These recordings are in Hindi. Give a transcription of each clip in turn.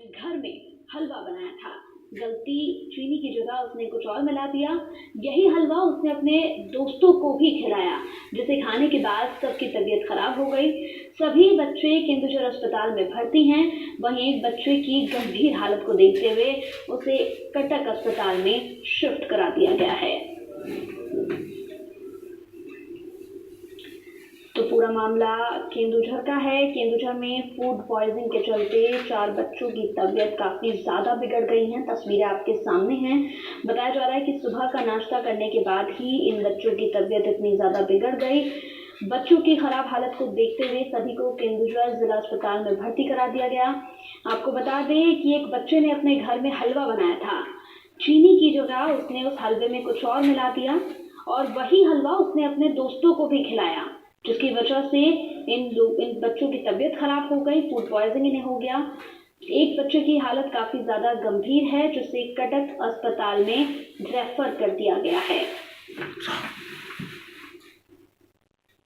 घर में हलवा बनाया था। गलती चीनी की जगह उसने कुछ और मिला दिया। यही हलवा उसने अपने दोस्तों को भी खिलाया, जिसे खाने के बाद सबकी तबीयत खराब हो गई। सभी बच्चे केंदुझर अस्पताल में भर्ती हैं। वहीं एक बच्चे की गंभीर हालत को देखते हुए उसे कटक अस्पताल में शिफ्ट करा दिया गया है। तो पूरा मामला केंदुझर का है। केंदुझर में फूड पॉइजनिंग के चलते 4 बच्चों की तबीयत काफ़ी ज़्यादा बिगड़ गई है। तस्वीरें आपके सामने हैं। बताया जा रहा है कि सुबह का नाश्ता करने के बाद ही इन बच्चों की तबीयत इतनी ज़्यादा बिगड़ गई। बच्चों की खराब हालत को देखते हुए सभी को केंदुझर जिला अस्पताल में भर्ती करा दिया गया। आपको बता दें कि एक बच्चे ने अपने घर में हलवा बनाया था। चीनी की जगह उसने उस हलवे में कुछ और मिला दिया और वही हलवा उसने अपने दोस्तों को भी खिलाया, जिसकी वजह से इन बच्चों की तबीयत खराब हो गई। फूड पॉइजनिंग इन्हें हो गया। एक बच्चे की हालत काफ़ी ज़्यादा गंभीर है, जिसे कटक अस्पताल में रेफर कर दिया गया है।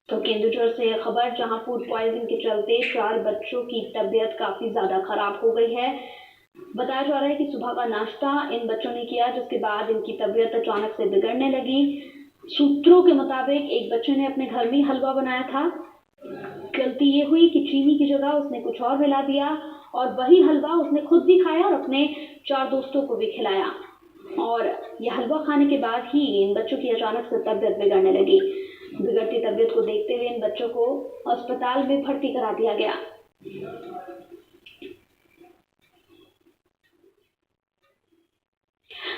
तो केंदुझर से खबर, जहां फूड पॉइजनिंग के चलते 4 बच्चों की तबीयत काफ़ी ज़्यादा खराब हो गई है। बताया जा रहा है कि सुबह का नाश्ता इन बच्चों ने किया, जिसके बाद इनकी तबीयत अचानक से बिगड़ने लगी। सूत्रों के मुताबिक एक बच्चे ने अपने घर में हलवा बनाया था। गलती ये हुई कि चीनी की जगह उसने कुछ और मिला दिया और वही हलवा उसने खुद भी खाया और अपने 4 दोस्तों को भी खिलाया। और यह हलवा खाने के बाद ही इन बच्चों की अचानक से तबीयत बिगड़ने लगी। बिगड़ती तबीयत को देखते हुए इन बच्चों को अस्पताल में भर्ती करा दिया गया।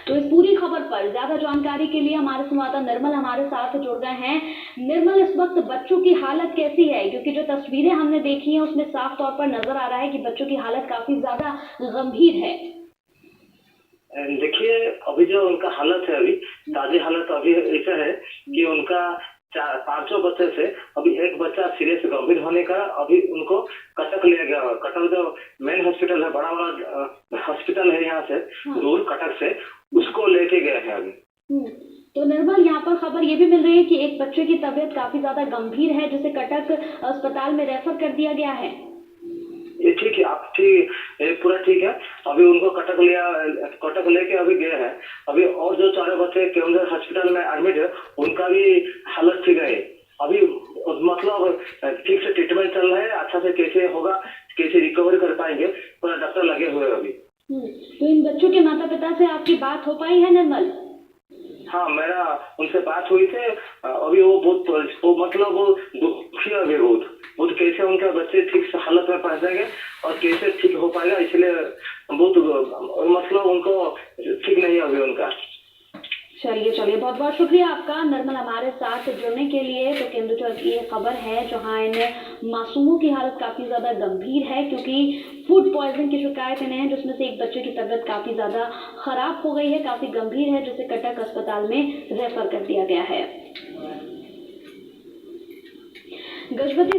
तो इस पूरी खबर पर ज्यादा जानकारी के लिए हमारे संवाददाता निर्मल हमारे साथ जुड़ गए हैं। निर्मल, इस वक्त बच्चों की हालत कैसी है? क्योंकि जो तस्वीरें हमने देखी हैं उसमें साफ तौर पर नजर आ रहा है कि बच्चों की हालत काफी ज्यादा गंभीर है। देखिए, अभी जो उनका हालत है, अभी ताजी हालत अभी ऐसा है कि उनका 5 बच्चे से अभी एक बच्चा सीरियस गंभीर होने का, अभी उनको कटक ले गया। कटक जो मेन हॉस्पिटल है, बड़ा बड़ा हॉस्पिटल है यहाँ से दूर कटक से, उसको लेके गए हैं अभी। तो निर्मल, यहाँ पर खबर ये भी मिल रही है कि एक बच्चे की तबीयत काफी ज्यादा गंभीर है, जिसे कटक अस्पताल में रेफर कर दिया गया है। ये ठीक है, आप ठीक, पूरा ठीक है। अभी उनको कटक लेके अभी गए हैं। अभी और जो 4 बच्चे केंद्र हॉस्पिटल में एडमिट है, उनका भी हालत ठीक है। अभी मतलब ठीक से ट्रीटमेंट चल रहा है। अच्छा से कैसे होगा, कैसे रिकवरी कर पाएंगे, पूरा डॉक्टर लगे हुए अभी। तो इन बच्चों के माता पिता से आपकी बात हो पाई है निर्मल? हाँ, मेरा उनसे बात हुई थी। अभी वो मतलब वो दुखी है अभी बहुत कैसे उनके बच्चे ठीक से हालत में पहुंच जाएंगे और कैसे ठीक हो पाएगा, इसलिए बहुत मतलब उनको ठीक नहीं है अभी उनका। चलिए, बहुत बहुत शुक्रिया आपका निर्मल हमारे साथ जुड़ने के लिए। तो केंदुझर की ये खबर है, जहां इन मासूमों की हालत काफ़ी ज़्यादा गंभीर है, क्योंकि फूड पॉइजनिंग की शिकायत इन्हें है, जिसमें से एक बच्चे की तबीयत काफ़ी ज़्यादा खराब हो गई है, काफ़ी गंभीर है, जिसे कटक अस्पताल में रेफर कर दिया गया है। गजपति